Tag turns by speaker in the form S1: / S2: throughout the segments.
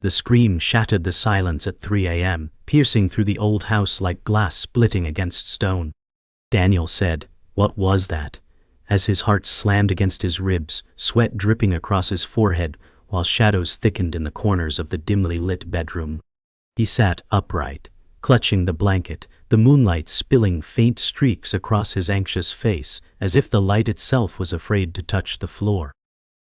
S1: The scream shattered the silence at 3 a.m., piercing through the old house like glass splitting against stone. Daniel said, "What was that?" as his heart slammed against his ribs, sweat dripping across his forehead, while shadows thickened in the corners of the dimly lit bedroom. He sat upright, clutching the blanket, the moonlight spilling faint streaks across his anxious face, as if the light itself was afraid to touch the floor.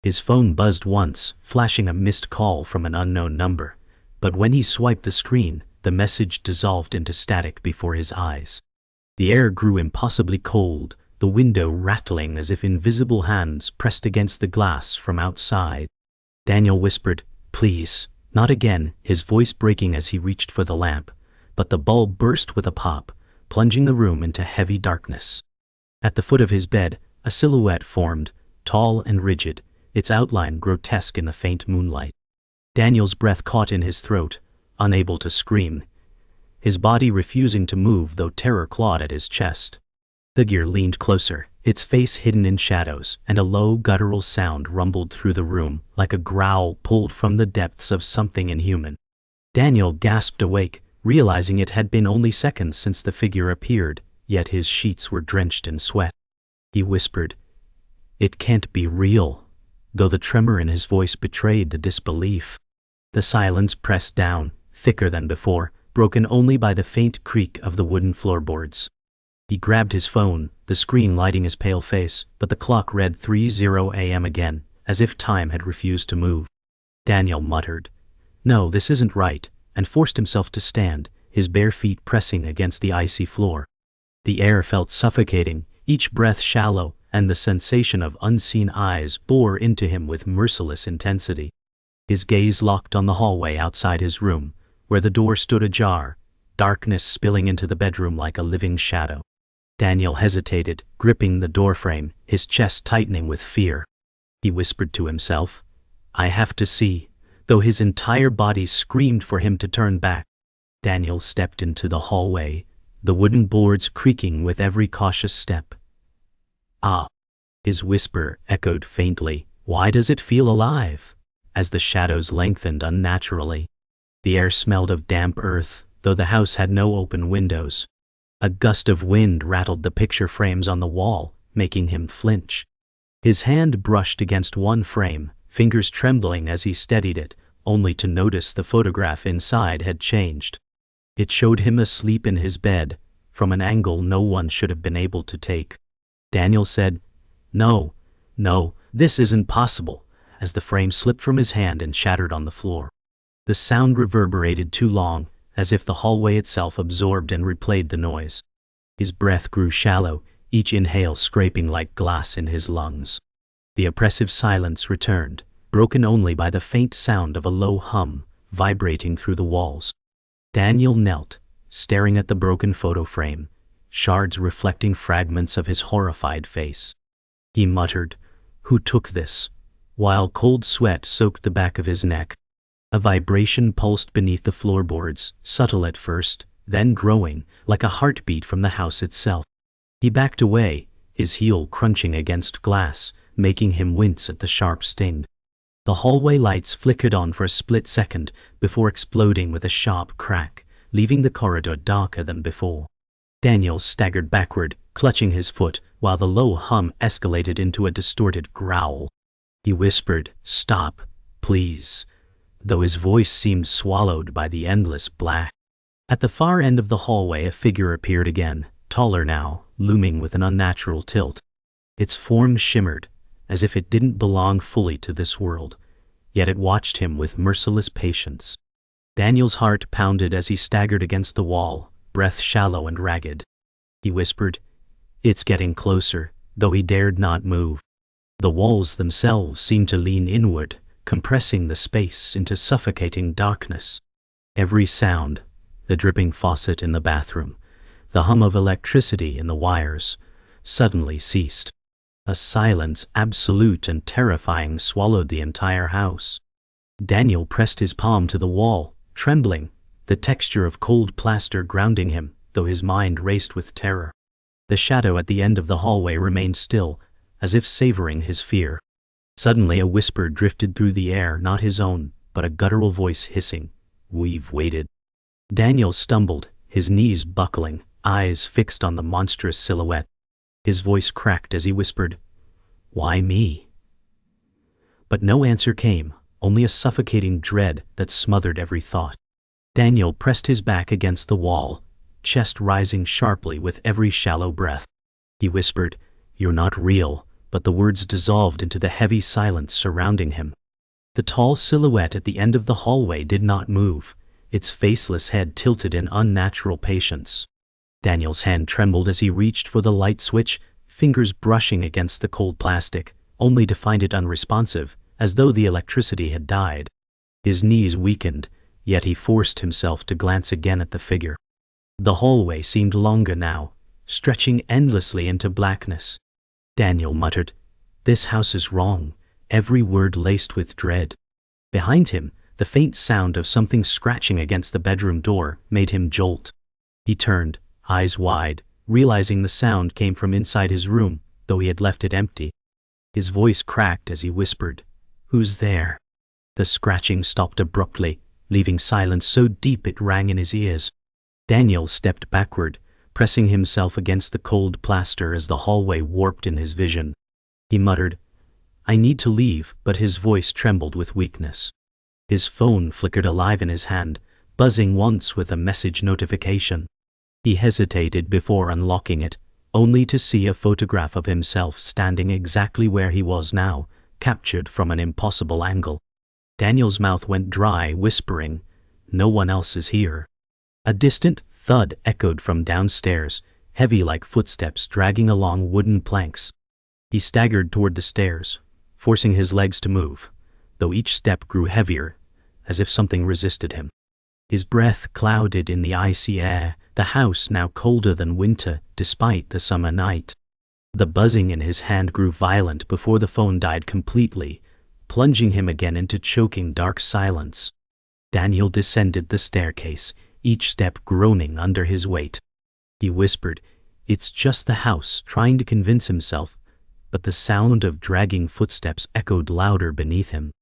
S1: His phone buzzed once, flashing a missed call from an unknown number, but when he swiped the screen, the message dissolved into static before his eyes. The air grew impossibly cold, the window rattling as if invisible hands pressed against the glass from outside. Daniel whispered, "Please, not again," his voice breaking as he reached for the lamp, but the bulb burst with a pop, plunging the room into heavy darkness. At the foot of his bed, a silhouette formed, tall and rigid, its outline grotesque in the faint moonlight. Daniel's breath caught in his throat, unable to scream, his body refusing to move though terror clawed at his chest. The figure leaned closer, its face hidden in shadows, and a low guttural sound rumbled through the room, like a growl pulled from the depths of something inhuman. Daniel gasped awake, realizing it had been only seconds since the figure appeared, yet his sheets were drenched in sweat. He whispered, "It can't be real," though the tremor in his voice betrayed the disbelief. The silence pressed down, thicker than before, broken only by the faint creak of the wooden floorboards. He grabbed his phone, the screen lighting his pale face, but the clock read 3:00 a.m. again, as if time had refused to move. Daniel muttered, "No, this isn't right," and forced himself to stand, his bare feet pressing against the icy floor. The air felt suffocating, each breath shallow, and the sensation of unseen eyes bore into him with merciless intensity. His gaze locked on the hallway outside his room, where the door stood ajar, darkness spilling into the bedroom like a living shadow. Daniel hesitated, gripping the doorframe, his chest tightening with fear. He whispered to himself, "I have to see," though his entire body screamed for him to turn back. Daniel stepped into the hallway, the wooden boards creaking with every cautious step. "Ah." His whisper echoed faintly, "Why does it feel alive?" as the shadows lengthened unnaturally. The air smelled of damp earth, though the house had no open windows. A gust of wind rattled the picture frames on the wall, making him flinch. His hand brushed against one frame, fingers trembling as he steadied it, only to notice the photograph inside had changed. It showed him asleep in his bed, from an angle no one should have been able to take. Daniel said, No, this isn't possible," as the frame slipped from his hand and shattered on the floor. The sound reverberated too long, as if the hallway itself absorbed and replayed the noise. His breath grew shallow, each inhale scraping like glass in his lungs. The oppressive silence returned, broken only by the faint sound of a low hum, vibrating through the walls. Daniel knelt, staring at the broken photo frame, shards reflecting fragments of his horrified face. He muttered, "Who took this?" while cold sweat soaked the back of his neck. A vibration pulsed beneath the floorboards, subtle at first, then growing, like a heartbeat from the house itself. He backed away, his heel crunching against glass, making him wince at the sharp sting. The hallway lights flickered on for a split second before exploding with a sharp crack, leaving the corridor darker than before. Daniel staggered backward, clutching his foot, while the low hum escalated into a distorted growl. He whispered, "Stop, please," though his voice seemed swallowed by the endless black. At the far end of the hallway a figure appeared again, taller now, looming with an unnatural tilt. Its form shimmered, as if it didn't belong fully to this world, yet it watched him with merciless patience. Daniel's heart pounded as he staggered against the wall, breath shallow and ragged. He whispered, "It's getting closer," though he dared not move. The walls themselves seemed to lean inward, compressing the space into suffocating darkness. Every sound, the dripping faucet in the bathroom, the hum of electricity in the wires, suddenly ceased. A silence absolute and terrifying swallowed the entire house. Daniel pressed his palm to the wall, trembling, the texture of cold plaster grounding him, though his mind raced with terror. The shadow at the end of the hallway remained still, as if savoring his fear. Suddenly a whisper drifted through the air, not his own, but a guttural voice hissing, "We've waited." Daniel stumbled, his knees buckling, eyes fixed on the monstrous silhouette. His voice cracked as he whispered, "Why me?" But no answer came, only a suffocating dread that smothered every thought. Daniel pressed his back against the wall, chest rising sharply with every shallow breath. He whispered, "You're not real," but the words dissolved into the heavy silence surrounding him. The tall silhouette at the end of the hallway did not move, its faceless head tilted in unnatural patience. Daniel's hand trembled as he reached for the light switch, fingers brushing against the cold plastic, only to find it unresponsive, as though the electricity had died. His knees weakened, yet he forced himself to glance again at the figure. The hallway seemed longer now, stretching endlessly into blackness. Daniel muttered, "This house is wrong," every word laced with dread. Behind him, the faint sound of something scratching against the bedroom door made him jolt. He turned, eyes wide, realizing the sound came from inside his room, though he had left it empty. His voice cracked as he whispered, "Who's there?" The scratching stopped abruptly, leaving silence so deep it rang in his ears. Daniel stepped backward, pressing himself against the cold plaster as the hallway warped in his vision. He muttered, "I need to leave," but his voice trembled with weakness. His phone flickered alive in his hand, buzzing once with a message notification. He hesitated before unlocking it, only to see a photograph of himself standing exactly where he was now, captured from an impossible angle. Daniel's mouth went dry, whispering, "No one else is here." A distant thud echoed from downstairs, heavy like footsteps dragging along wooden planks. He staggered toward the stairs, forcing his legs to move, though each step grew heavier, as if something resisted him. His breath clouded in the icy air, the house now colder than winter despite the summer night. The buzzing in his hand grew violent before the phone died completely, plunging him again into choking dark silence. Daniel descended the staircase, each step groaning under his weight. He whispered, "It's just the house," trying to convince himself, but the sound of dragging footsteps echoed louder beneath him.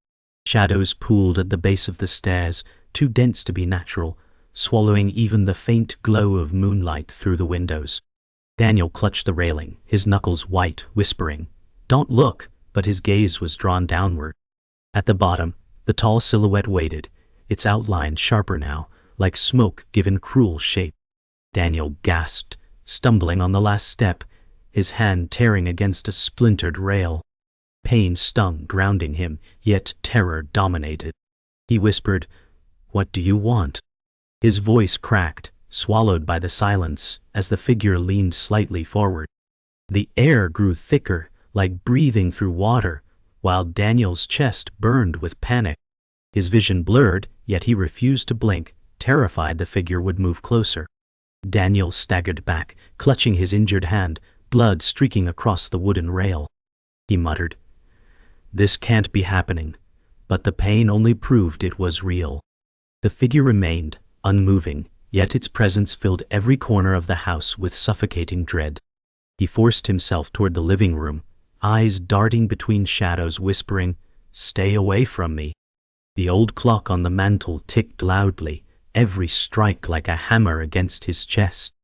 S1: Shadows pooled at the base of the stairs, too dense to be natural, swallowing even the faint glow of moonlight through the windows. Daniel clutched the railing, his knuckles white, whispering, "Don't look," but his gaze was drawn downward. At the bottom, the tall silhouette waited, its outline sharper now, like smoke given cruel shape. Daniel gasped, stumbling on the last step, his hand tearing against a splintered rail. Pain stung, grounding him, yet terror dominated. He whispered, "What do you want?" His voice cracked, swallowed by the silence, as the figure leaned slightly forward. The air grew thicker, like breathing through water, while Daniel's chest burned with panic. His vision blurred, yet he refused to blink, terrified the figure would move closer. Daniel staggered back, clutching his injured hand, blood streaking across the wooden rail. He muttered, "This can't be happening," but the pain only proved it was real. The figure remained, unmoving, yet its presence filled every corner of the house with suffocating dread. He forced himself toward the living room, eyes darting between shadows, whispering, "Stay away from me." The old clock on the mantel ticked loudly, every strike like a hammer against his chest.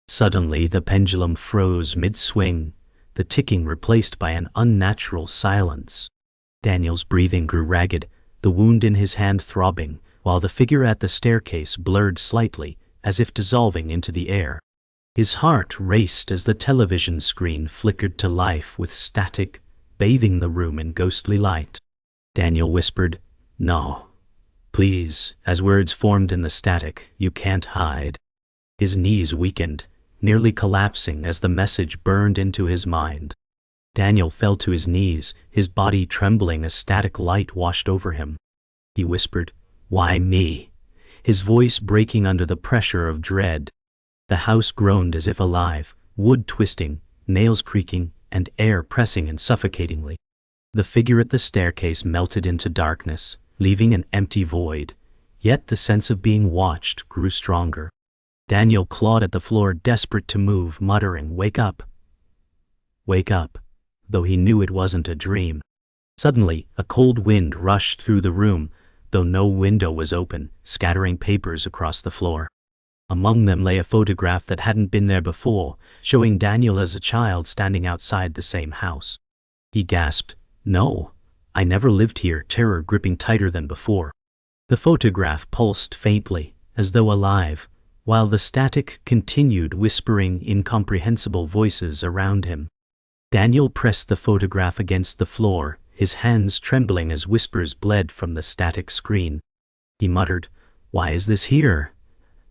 S1: Suddenly the pendulum froze mid-swing, the ticking replaced by an unnatural silence. Daniel's breathing grew ragged, the wound in his hand throbbing, while the figure at the staircase blurred slightly, as if dissolving into the air. His heart raced as the television screen flickered to life with static, bathing the room in ghostly light. Daniel whispered, "No, please," as words formed in the static, "You can't hide." His knees weakened, nearly collapsing as the message burned into his mind. Daniel fell to his knees, his body trembling as static light washed over him. He whispered, "Why me?" his voice breaking under the pressure of dread. The house groaned as if alive, wood twisting, nails creaking, and air pressing in suffocatingly. The figure at the staircase melted into darkness, leaving an empty void, yet the sense of being watched grew stronger. Daniel clawed at the floor, desperate to move, muttering, "Wake up! Wake up!" though he knew it wasn't a dream. Suddenly, a cold wind rushed through the room, though no window was open, scattering papers across the floor. Among them lay a photograph that hadn't been there before, showing Daniel as a child standing outside the same house. He gasped, "No, I never lived here," terror gripping tighter than before. The photograph pulsed faintly, as though alive, while the static continued whispering incomprehensible voices around him. Daniel pressed the photograph against the floor, his hands trembling as whispers bled from the static screen. He muttered, "Why is this here?"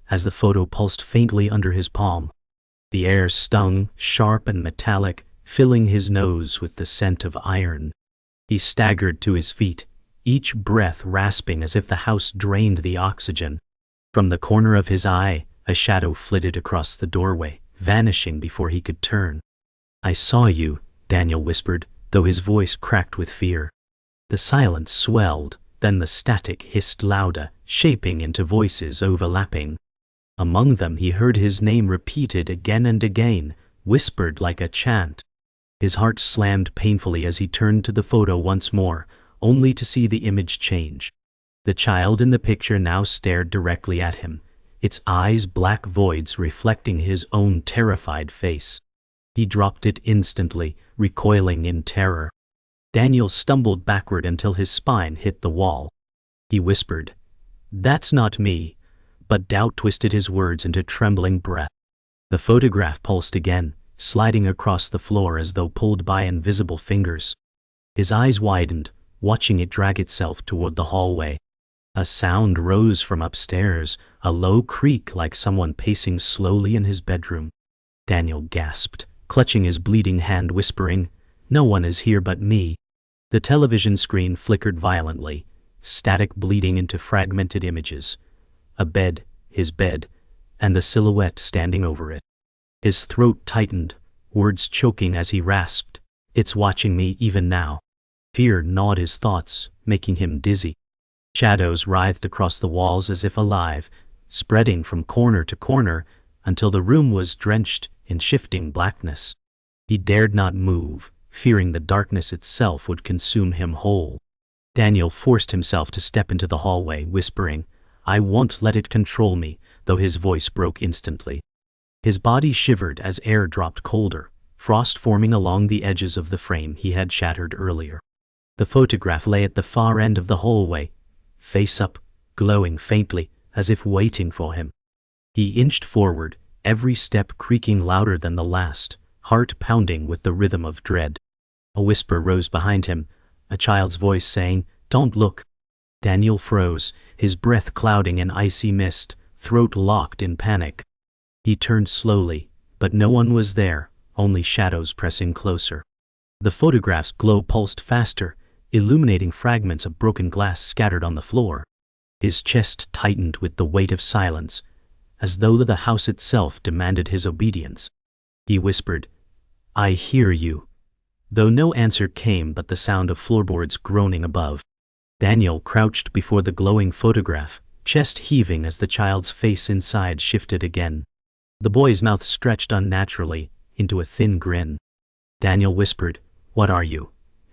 S1: as the photo pulsed faintly under his palm. The air stung, sharp and metallic, filling his nose with the scent of iron. He staggered to his feet, each breath rasping as if the house drained the oxygen. From the corner of his eye, a shadow flitted across the doorway, vanishing before he could turn. "I saw you," Daniel whispered, though his voice cracked with fear. The silence swelled, then the static hissed louder, shaping into voices overlapping. Among them he heard his name repeated again and again, whispered like a chant. His heart slammed painfully as he turned to the photo once more, only to see the image change. The child in the picture now stared directly at him, its eyes black voids reflecting his own terrified face. He dropped it instantly, recoiling in terror. Daniel stumbled backward until his spine hit the wall. He whispered, "That's not me," but doubt twisted his words into trembling breath. The photograph pulsed again, sliding across the floor as though pulled by invisible fingers. His eyes widened, watching it drag itself toward the hallway. A sound rose from upstairs, a low creak like someone pacing slowly in his bedroom. Daniel gasped, clutching his bleeding hand, whispering, "No one is here but me." The television screen flickered violently, static bleeding into fragmented images. A bed, his bed, and the silhouette standing over it. His throat tightened, words choking as he rasped, "It's watching me even now." Fear gnawed his thoughts, making him dizzy. Shadows writhed across the walls as if alive, spreading from corner to corner until the room was drenched in shifting blackness. He dared not move, fearing the darkness itself would consume him whole. Daniel forced himself to step into the hallway, whispering, "I won't let it control me," though his voice broke instantly. His body shivered as air dropped colder, frost forming along the edges of the frame he had shattered earlier. The photograph lay at the far end of the hallway, face up, glowing faintly, as if waiting for him. He inched forward, every step creaking louder than the last, heart pounding with the rhythm of dread. A whisper rose behind him, a child's voice saying, "Don't look." Daniel froze, his breath clouding in icy mist, throat locked in panic. He turned slowly, but no one was there, only shadows pressing closer. The photograph's glow pulsed faster, illuminating fragments of broken glass scattered on the floor. His chest tightened with the weight of silence, as though the house itself demanded his obedience. He whispered, "I hear you," though no answer came but the sound of floorboards groaning above. Daniel crouched before the glowing photograph, chest heaving as the child's face inside shifted again. The boy's mouth stretched unnaturally into a thin grin. Daniel whispered, "What are you?"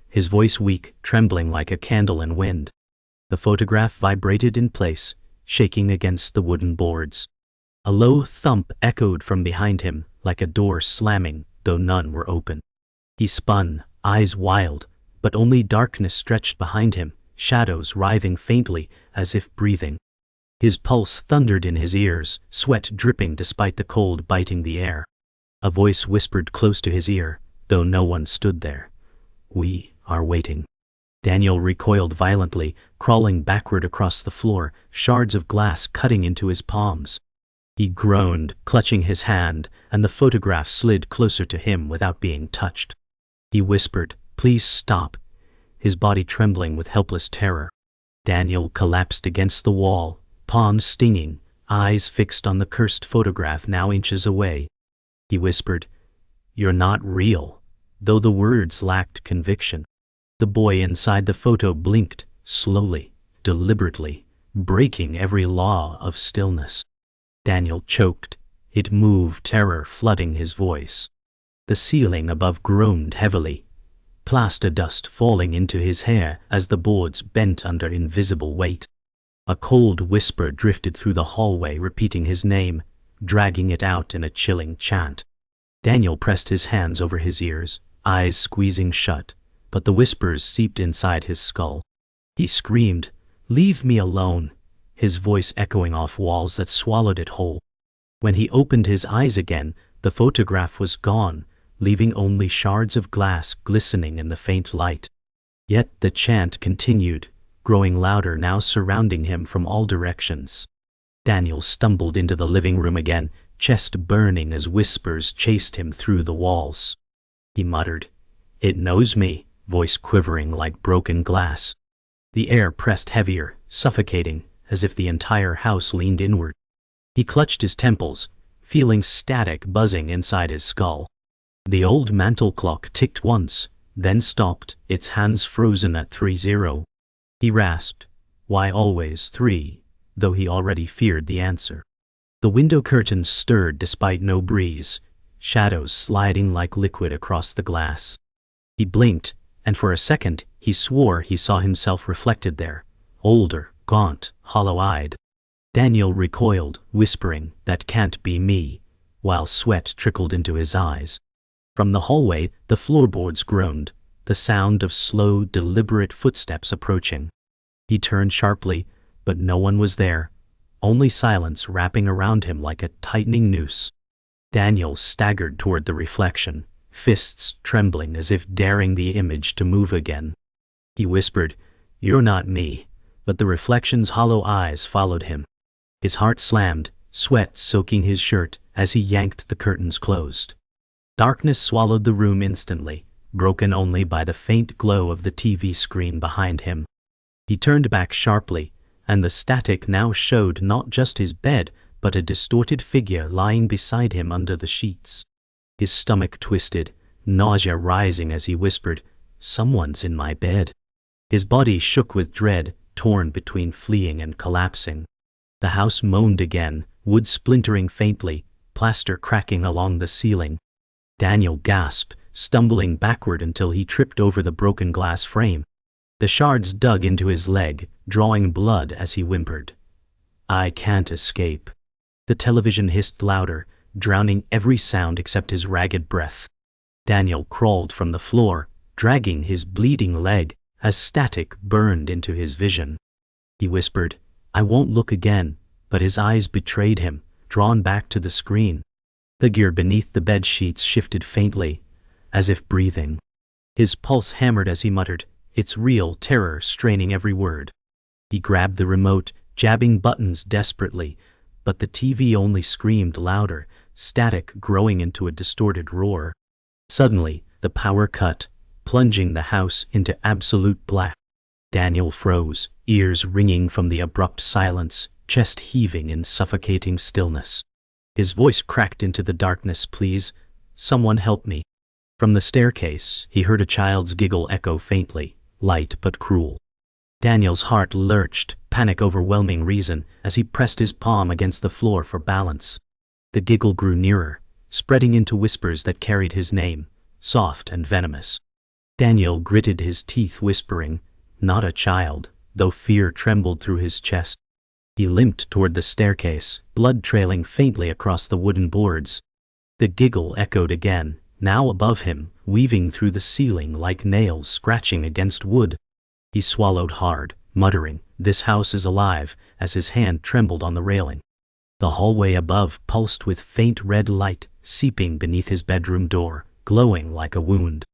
S1: his voice weak, trembling like a candle in wind. The photograph vibrated in place, shaking against the wooden boards. A low thump echoed from behind him, like a door slamming, though none were open. He spun, eyes wild, but only darkness stretched behind him, shadows writhing faintly, as if breathing. His pulse thundered in his ears, sweat dripping despite the cold biting the air. A voice whispered close to his ear, though no one stood there, "We are waiting." Daniel recoiled violently, crawling backward across the floor, shards of glass cutting into his palms. He groaned, clutching his hand, and the photograph slid closer to him without being touched. He whispered, "Please stop," his body trembling with helpless terror. Daniel collapsed against the wall, palms stinging, eyes fixed on the cursed photograph now inches away. He whispered, "You're not real," though the words lacked conviction. The boy inside the photo blinked, slowly, deliberately, breaking every law of stillness. Daniel choked. It moved, terror flooding his voice. The ceiling above groaned heavily, plaster dust falling into his hair as the boards bent under invisible weight. A cold whisper drifted through the hallway, repeating his name, dragging it out in a chilling chant. Daniel pressed his hands over his ears, eyes squeezing shut, but the whispers seeped inside his skull. He screamed, "Leave me alone," his voice echoing off walls that swallowed it whole. When he opened his eyes again, the photograph was gone, leaving only shards of glass glistening in the faint light. Yet the chant continued, growing louder now, surrounding him from all directions. Daniel stumbled into the living room again, chest burning as whispers chased him through the walls. He muttered, "It knows me," voice quivering like broken glass. The air pressed heavier, suffocating, as if the entire house leaned inward. He clutched his temples, feeling static buzzing inside his skull. The old mantel clock ticked once, then stopped, its hands frozen at 3-0. He rasped, "Why always 3?" though he already feared the answer. The window curtains stirred despite no breeze, shadows sliding like liquid across the glass. He blinked, and for a second he swore he saw himself reflected there, older, gaunt, hollow-eyed. Daniel recoiled, whispering, "That can't be me," while sweat trickled into his eyes. From the hallway, the floorboards groaned, the sound of slow, deliberate footsteps approaching. He turned sharply, but no one was there, only silence wrapping around him like a tightening noose. Daniel staggered toward the reflection, fists trembling as if daring the image to move again. He whispered, "You're not me," but the reflection's hollow eyes followed him. His heart slammed, sweat soaking his shirt as he yanked the curtains closed. Darkness swallowed the room instantly, broken only by the faint glow of the TV screen behind him. He turned back sharply, and the static now showed not just his bed, but a distorted figure lying beside him under the sheets. His stomach twisted, nausea rising as he whispered, "Someone's in my bed." His body shook with dread, torn between fleeing and collapsing. The house moaned again, wood splintering faintly, plaster cracking along the ceiling. Daniel gasped, stumbling backward until he tripped over the broken glass frame. The shards dug into his leg, drawing blood as he whimpered, "I can't escape." The television hissed louder, drowning every sound except his ragged breath. Daniel crawled from the floor, dragging his bleeding leg, as static burned into his vision. He whispered, "I won't look again," but his eyes betrayed him, drawn back to the screen. The gear beneath the bed sheets shifted faintly, as if breathing. His pulse hammered as he muttered, "It's real," terror straining every word. He grabbed the remote, jabbing buttons desperately, but the TV only screamed louder, static growing into a distorted roar. Suddenly, the power cut, plunging the house into absolute black. Daniel froze, ears ringing from the abrupt silence, chest heaving in suffocating stillness. His voice cracked into the darkness, "Please, someone help me." From the staircase, he heard a child's giggle echo faintly, light but cruel. Daniel's heart lurched, panic overwhelming reason, as he pressed his palm against the floor for balance. The giggle grew nearer, spreading into whispers that carried his name, soft and venomous. Daniel gritted his teeth, whispering, "Not a child," though fear trembled through his chest. He limped toward the staircase, blood trailing faintly across the wooden boards. The giggle echoed again, now above him, weaving through the ceiling like nails scratching against wood. He swallowed hard, muttering, "This house is alive," as his hand trembled on the railing. The hallway above pulsed with faint red light, seeping beneath his bedroom door, glowing like a wound.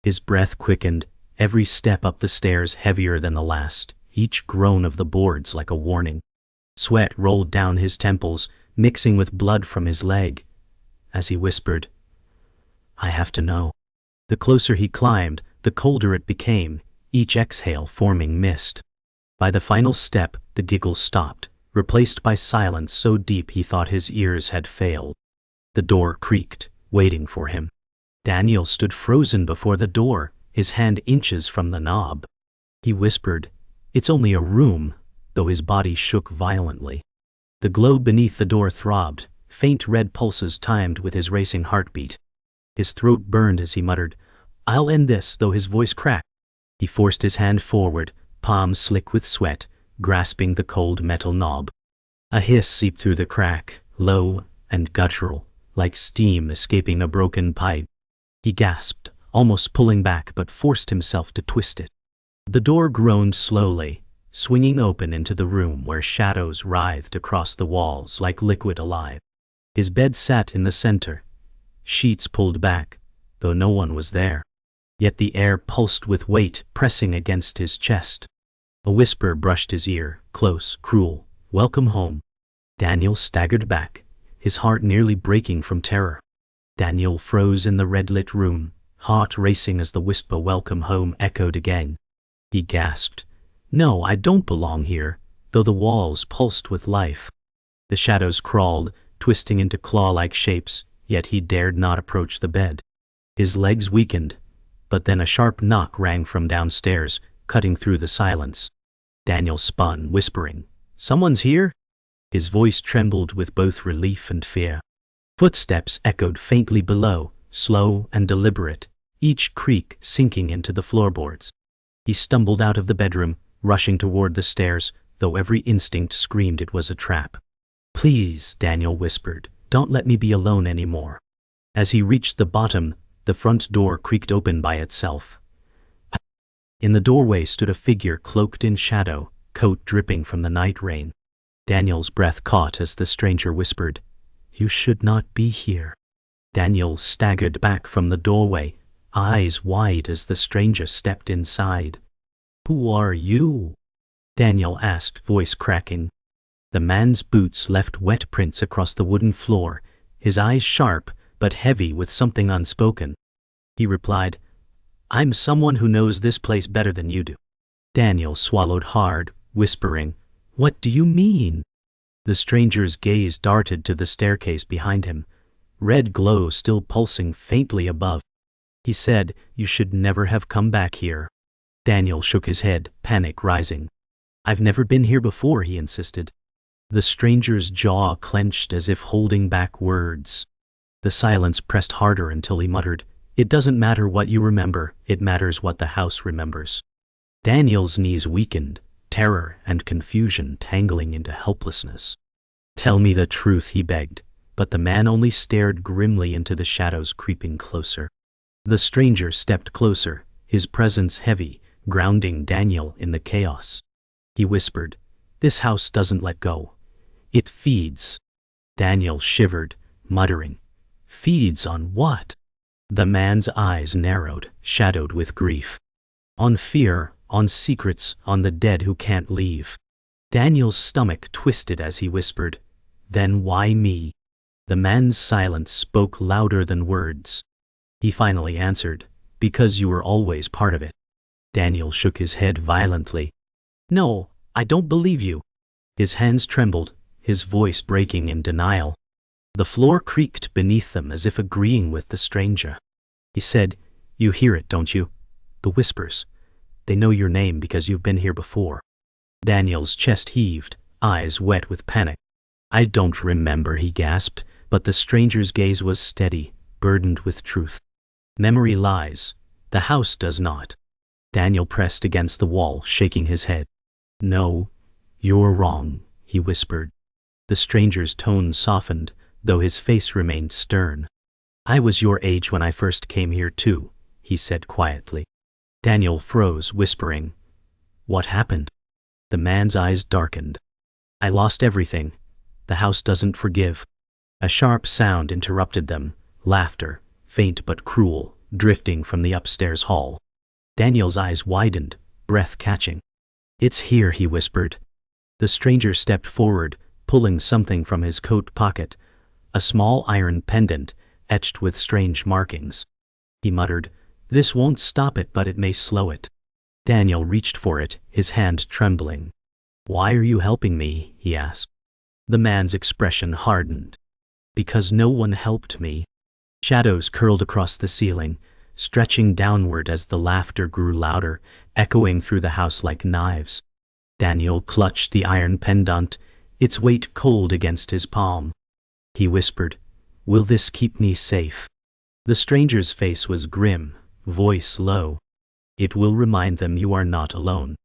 S1: His breath quickened, every step up the stairs heavier than the last, each groan of the boards like a warning. Sweat rolled down his temples, mixing with blood from his leg. As he whispered, "I have to know." The closer he climbed, the colder it became, each exhale forming mist. By the final step, the giggle stopped, replaced by silence so deep he thought his ears had failed. The door creaked, waiting for him. Daniel stood frozen before the door, his hand inches from the knob. He whispered, "It's only a room," though his body shook violently. The glow beneath the door throbbed, faint red pulses timed with his racing heartbeat. His throat burned as he muttered, "I'll end this," though his voice cracked. He forced his hand forward, palm slick with sweat, grasping the cold metal knob. A hiss seeped through the crack, low and guttural, like steam escaping a broken pipe. He gasped, almost pulling back, but forced himself to twist it. The door groaned slowly, swinging open into the room where shadows writhed across the walls like liquid alive. His bed sat in the center, sheets pulled back, though no one was there. Yet the air pulsed with weight pressing against his chest. A whisper brushed his ear, close, cruel. "Welcome home." Daniel staggered back, his heart nearly breaking from terror. Daniel froze in the red-lit room, heart racing as the whisper "welcome home" echoed again. He gasped, "No, I don't belong here," though the walls pulsed with life. The shadows crawled, twisting into claw-like shapes, yet he dared not approach the bed. His legs weakened, but then a sharp knock rang from downstairs, cutting through the silence. Daniel spun, whispering, "Someone's here?" His voice trembled with both relief and fear. Footsteps echoed faintly below, slow and deliberate, each creak sinking into the floorboards. He stumbled out of the bedroom, rushing toward the stairs, though every instinct screamed it was a trap. "Please," Daniel whispered, "don't let me be alone anymore." As he reached the bottom, the front door creaked open by itself. In the doorway stood a figure cloaked in shadow, coat dripping from the night rain. Daniel's breath caught as the stranger whispered, "You should not be here." Daniel staggered back from the doorway, eyes wide as the stranger stepped inside. "Who are you?" Daniel asked, voice cracking. The man's boots left wet prints across the wooden floor, his eyes sharp but heavy with something unspoken. He replied, "I'm someone who knows this place better than you do." Daniel swallowed hard, whispering, "What do you mean?" The stranger's gaze darted to the staircase behind him, red glow still pulsing faintly above. He said, "You should never have come back here." Daniel shook his head, panic rising. "I've never been here before," he insisted. The stranger's jaw clenched as if holding back words. The silence pressed harder until he muttered, "It doesn't matter what you remember, it matters what the house remembers." Daniel's knees weakened, terror and confusion tangling into helplessness. "Tell me the truth," he begged, but the man only stared grimly into the shadows creeping closer. The stranger stepped closer, his presence heavy, grounding Daniel in the chaos. He whispered, "This house doesn't let go. It feeds." Daniel shivered, muttering, "Feeds on what?" The man's eyes narrowed, shadowed with grief. "On fear, on secrets, on the dead who can't leave." Daniel's stomach twisted as he whispered, "Then why me?" The man's silence spoke louder than words. He finally answered, "Because you were always part of it." Daniel shook his head violently. "No, I don't believe you." His hands trembled, his voice breaking in denial. The floor creaked beneath them as if agreeing with the stranger. He said, "You hear it, don't you? The whispers. They know your name because you've been here before." Daniel's chest heaved, eyes wet with panic. "I don't remember," he gasped, but the stranger's gaze was steady, burdened with truth. "Memory lies. The house does not." Daniel pressed against the wall, shaking his head. "No, you're wrong," he whispered. The stranger's tone softened, though his face remained stern. "I was your age when I first came here too," he said quietly. Daniel froze, whispering, "What happened?" The man's eyes darkened. "I lost everything. The house doesn't forgive." A sharp sound interrupted them, laughter, faint but cruel, drifting from the upstairs hall. Daniel's eyes widened, breath catching. "It's here," he whispered. The stranger stepped forward, pulling something from his coat pocket, a small iron pendant, etched with strange markings. He muttered, "This won't stop it, but it may slow it." Daniel reached for it, his hand trembling. "Why are you helping me?" he asked. The man's expression hardened. "Because no one helped me." Shadows curled across the ceiling, stretching downward as the laughter grew louder, echoing through the house like knives. Daniel clutched the iron pendant, its weight cold against his palm. He whispered, "Will this keep me safe?" The stranger's face was grim, voice low. "It will remind them you are not alone."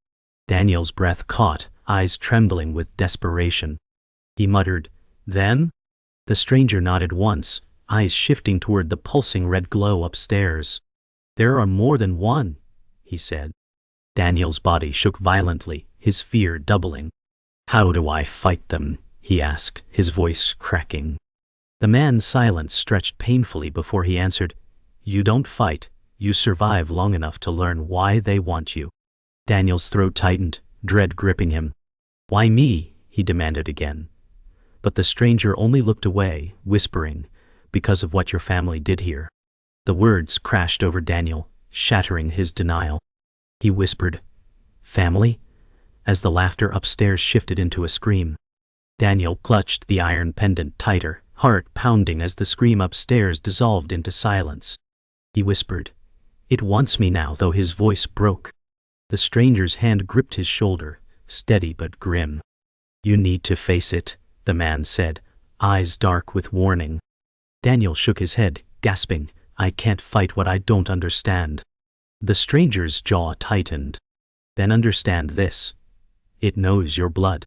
S1: Daniel's breath caught, eyes trembling with desperation. He muttered, "Them?" The stranger nodded once, eyes shifting toward the pulsing red glow upstairs. "There are more than one," he said. Daniel's body shook violently, his fear doubling. "How do I fight them?" he asked, his voice cracking. The man's silence stretched painfully before he answered, "You don't fight, you survive long enough to learn why they want you." Daniel's throat tightened, dread gripping him. "Why me?" he demanded again. But the stranger only looked away, whispering, "Because of what your family did here." The words crashed over Daniel, shattering his denial. He whispered, "Family?" as the laughter upstairs shifted into a scream. Daniel clutched the iron pendant tighter, heart pounding as the scream upstairs dissolved into silence. He whispered, "It wants me now," though his voice broke. The stranger's hand gripped his shoulder, steady but grim. "You need to face it," the man said, eyes dark with warning. Daniel shook his head, gasping, "I can't fight what I don't understand." The stranger's jaw tightened. "Then understand this. It knows your blood."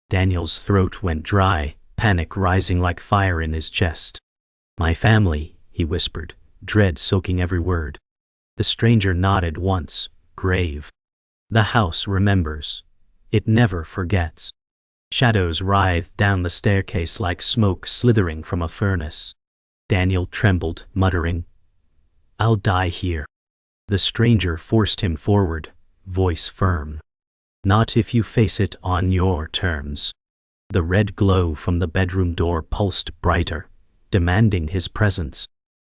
S1: Daniel's throat went dry, panic rising like fire in his chest. "My family," he whispered, dread soaking every word. The stranger nodded once, grave. "The house remembers. It never forgets." Shadows writhed down the staircase like smoke slithering from a furnace. Daniel trembled, muttering, "I'll die here." The stranger forced him forward, voice firm. "Not if you face it on your terms." The red glow from the bedroom door pulsed brighter, demanding his presence.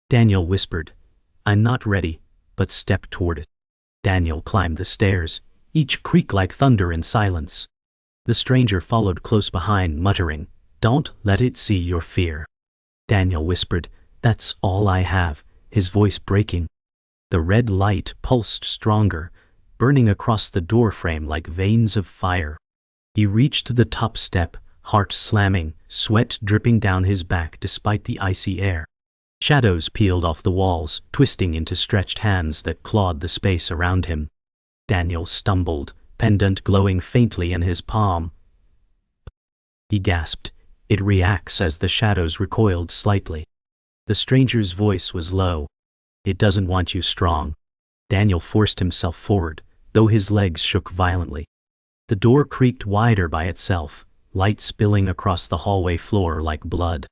S1: Daniel whispered, "I'm not ready," but stepped toward it. Daniel climbed the stairs, each creak like thunder in silence. The stranger followed close behind, muttering, "Don't let it see your fear." Daniel whispered, "That's all I have," his voice breaking. The red light pulsed stronger, burning across the doorframe like veins of fire. He reached the top step, heart slamming, sweat dripping down his back despite the icy air. Shadows peeled off the walls, twisting into stretched hands that clawed the space around him. Daniel stumbled, pendant glowing faintly in his palm. He gasped. "It reacts," as the shadows recoiled slightly. The stranger's voice was low. "It doesn't want you strong." Daniel forced himself forward, though his legs shook violently. The door creaked wider by itself, light spilling across the hallway floor like blood.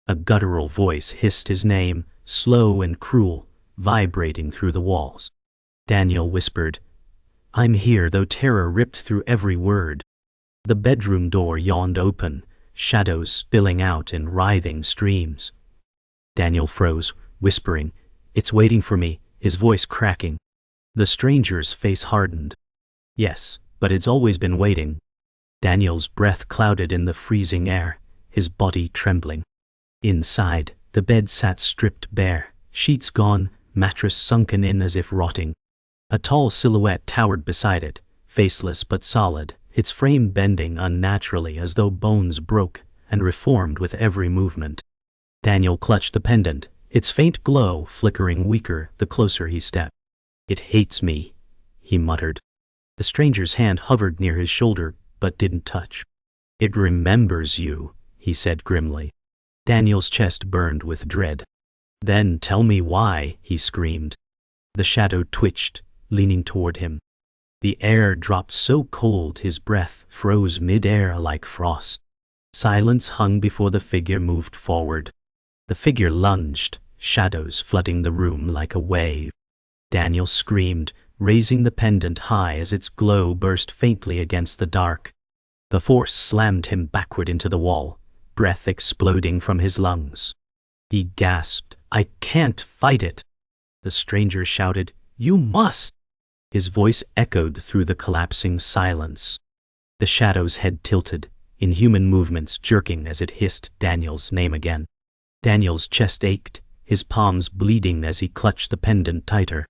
S1: A guttural voice hissed his name, slow and cruel, vibrating through the walls. Daniel whispered, "I'm here," though terror ripped through every word. The bedroom door yawned open, shadows spilling out in writhing streams. Daniel froze, whispering, "It's waiting for me," his voice cracking. The stranger's face hardened. "Yes, but it's always been waiting." Daniel's breath clouded in the freezing air, his body trembling. Inside, the bed sat stripped bare, sheets gone, mattress sunken in as if rotting. A tall silhouette towered beside it, faceless but solid, its frame bending unnaturally as though bones broke and reformed with every movement. Daniel clutched the pendant, its faint glow flickering weaker the closer he stepped. "It hates me," he muttered. The stranger's hand hovered near his shoulder, but didn't touch. "It remembers you," he said grimly. Daniel's chest burned with dread. "Then tell me why," he screamed. The shadow twitched, leaning toward him. The air dropped so cold his breath froze mid-air like frost. Silence hung before the figure moved forward. The figure lunged, shadows flooding the room like a wave. Daniel screamed, raising the pendant high as its glow burst faintly against the dark. The force slammed him backward into the wall, breath exploding from his lungs. He gasped, "I can't fight it!" The stranger shouted, "You must!" His voice echoed through the collapsing silence. The shadow's head tilted, inhuman movements jerking as it hissed Daniel's name again. Daniel's chest ached, his palms bleeding as he clutched the pendant tighter.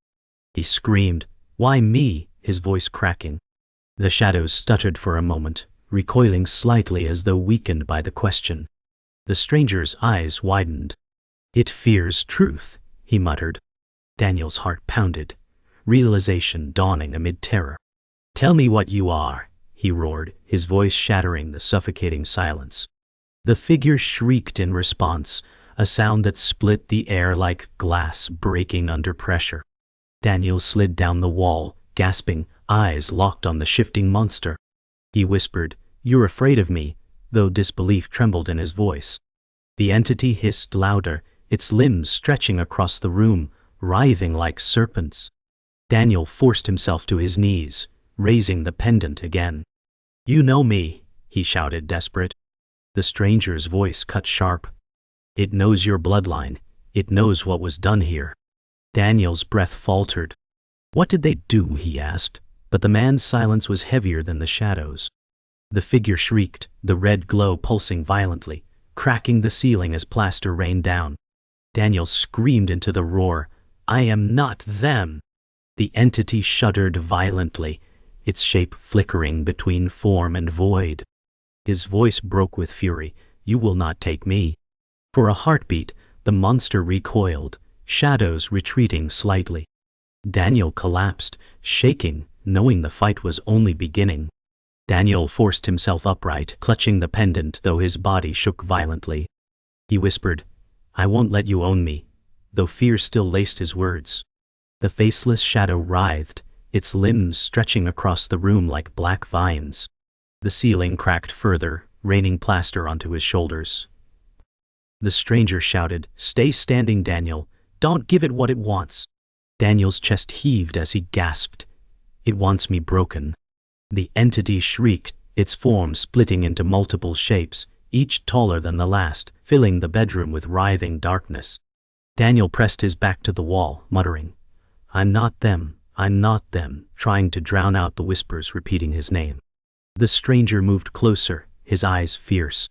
S1: He screamed, "Why me?" his voice cracking. The shadows stuttered for a moment, recoiling slightly as though weakened by the question. The stranger's eyes widened. "It fears truth," he muttered. Daniel's heart pounded, realization dawning amid terror. "Tell me what you are," he roared, his voice shattering the suffocating silence. The figure shrieked in response, a sound that split the air like glass breaking under pressure. Daniel slid down the wall, gasping, eyes locked on the shifting monster. He whispered, "You're afraid of me," though disbelief trembled in his voice. The entity hissed louder, its limbs stretching across the room, writhing like serpents. Daniel forced himself to his knees, raising the pendant again. "You know me," he shouted, desperate. The stranger's voice cut sharp. "It knows your bloodline. It knows what was done here." Daniel's breath faltered. "What did they do?" he asked, but the man's silence was heavier than the shadows. The figure shrieked, the red glow pulsing violently, cracking the ceiling as plaster rained down. Daniel screamed into the roar, "I am not them!" The entity shuddered violently, its shape flickering between form and void. His voice broke with fury, "You will not take me." For a heartbeat, the monster recoiled, shadows retreating slightly. Daniel collapsed, shaking, knowing the fight was only beginning. Daniel forced himself upright, clutching the pendant though his body shook violently. He whispered, "I won't let you own me," though fear still laced his words. The faceless shadow writhed, its limbs stretching across the room like black vines. The ceiling cracked further, raining plaster onto his shoulders. The stranger shouted, "Stay standing, Daniel. Don't give it what it wants." Daniel's chest heaved as he gasped, "It wants me broken." The entity shrieked, its form splitting into multiple shapes, each taller than the last, filling the bedroom with writhing darkness. Daniel pressed his back to the wall, muttering, "I'm not them, I'm not them," trying to drown out the whispers repeating his name. The stranger moved closer, his eyes fierce.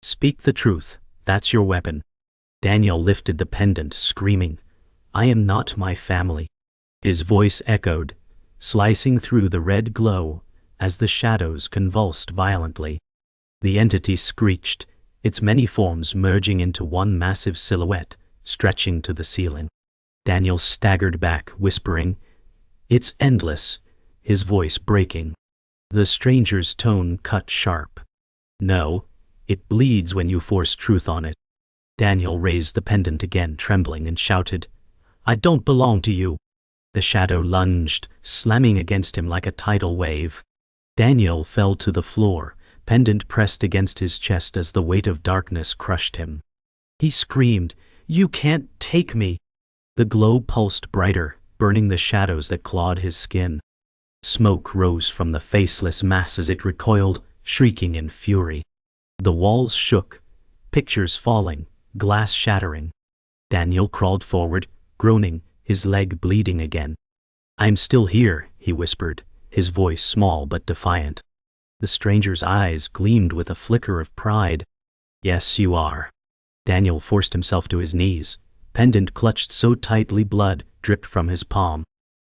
S1: "Speak the truth, that's your weapon." Daniel lifted the pendant, screaming, "I am not my family." His voice echoed, slicing through the red glow as the shadows convulsed violently. The entity screeched, its many forms merging into one massive silhouette, stretching to the ceiling. Daniel staggered back, whispering, "It's endless," his voice breaking. The stranger's tone cut sharp. "No, it bleeds when you force truth on it." Daniel raised the pendant again, trembling, and shouted, "I don't belong to you." The shadow lunged, slamming against him like a tidal wave. Daniel fell to the floor, pendant pressed against his chest as the weight of darkness crushed him. He screamed, "You can't take me!" The glow pulsed brighter, burning the shadows that clawed his skin. Smoke rose from the faceless mass as it recoiled, shrieking in fury. The walls shook, pictures falling, glass shattering. Daniel crawled forward, groaning, his leg bleeding again. "I'm still here," he whispered, his voice small but defiant. The stranger's eyes gleamed with a flicker of pride. "Yes, you are." Daniel forced himself to his knees, pendant clutched so tightly blood dripped from his palm.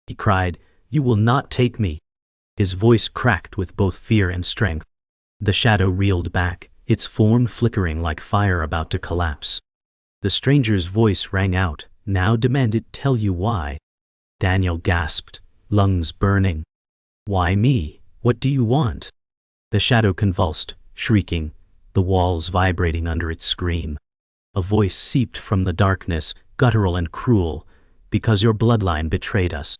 S1: He cried, "You will not take me." His voice cracked with both fear and strength. The shadow reeled back, its form flickering like fire about to collapse. The stranger's voice rang out, "Now demanded, tell you why." Daniel gasped, lungs burning. "Why me? What do you want?" The shadow convulsed, shrieking, the walls vibrating under its scream. A voice seeped from the darkness, guttural and cruel, "Because your bloodline betrayed us."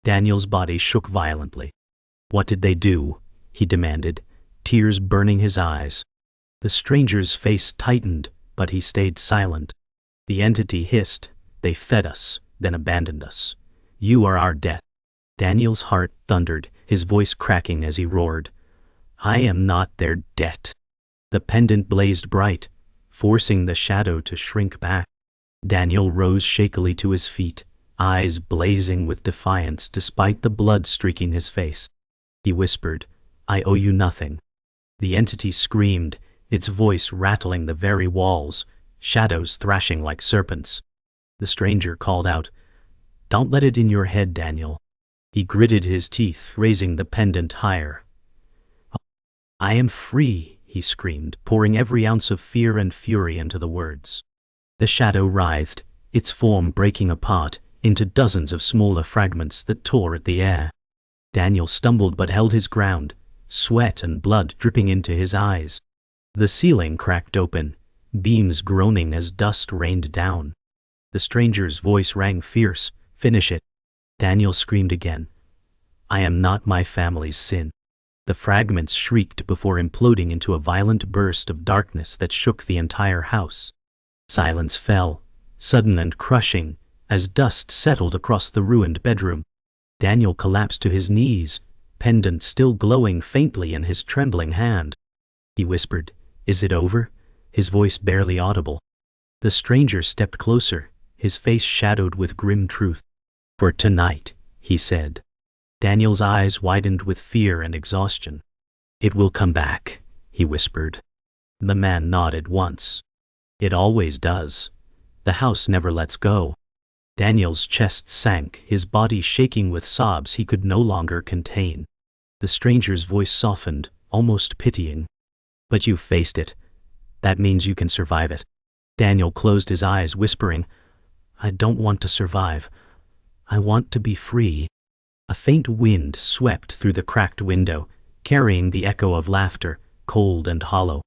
S1: Daniel's body shook violently. "What did they do?" he demanded, tears burning his eyes. The stranger's face tightened, but he stayed silent. The entity hissed, "They fed us, then abandoned us. You are our death." Daniel's heart thundered, his voice cracking as he roared, "I am not their debt." The pendant blazed bright, forcing the shadow to shrink back. Daniel rose shakily to his feet, eyes blazing with defiance despite the blood streaking his face. He whispered, "I owe you nothing." The entity screamed, its voice rattling the very walls, shadows thrashing like serpents. The stranger called out, "Don't let it in your head, Daniel." He gritted his teeth, raising the pendant higher. "I am free," he screamed, pouring every ounce of fear and fury into the words. The shadow writhed, its form breaking apart into dozens of smaller fragments that tore at the air. Daniel stumbled but held his ground, sweat and blood dripping into his eyes. The ceiling cracked open, beams groaning as dust rained down. The stranger's voice rang fierce. "Finish it." Daniel screamed again. "I am not my family's sin." The fragments shrieked before imploding into a violent burst of darkness that shook the entire house. Silence fell, sudden and crushing, as dust settled across the ruined bedroom. Daniel collapsed to his knees, pendant still glowing faintly in his trembling hand. He whispered, "Is it over?" his voice barely audible. The stranger stepped closer, his face shadowed with grim truth. "For tonight," he said. Daniel's eyes widened with fear and exhaustion. "It will come back," he whispered. The man nodded once. "It always does. The house never lets go." Daniel's chest sank, his body shaking with sobs he could no longer contain. The stranger's voice softened, almost pitying. "But you've faced it. That means you can survive it." Daniel closed his eyes, whispering, "I don't want to survive. I want to be free." A faint wind swept through the cracked window, carrying the echo of laughter, cold and hollow.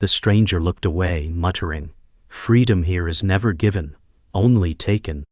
S1: The stranger looked away, muttering, "Freedom here is never given, only taken."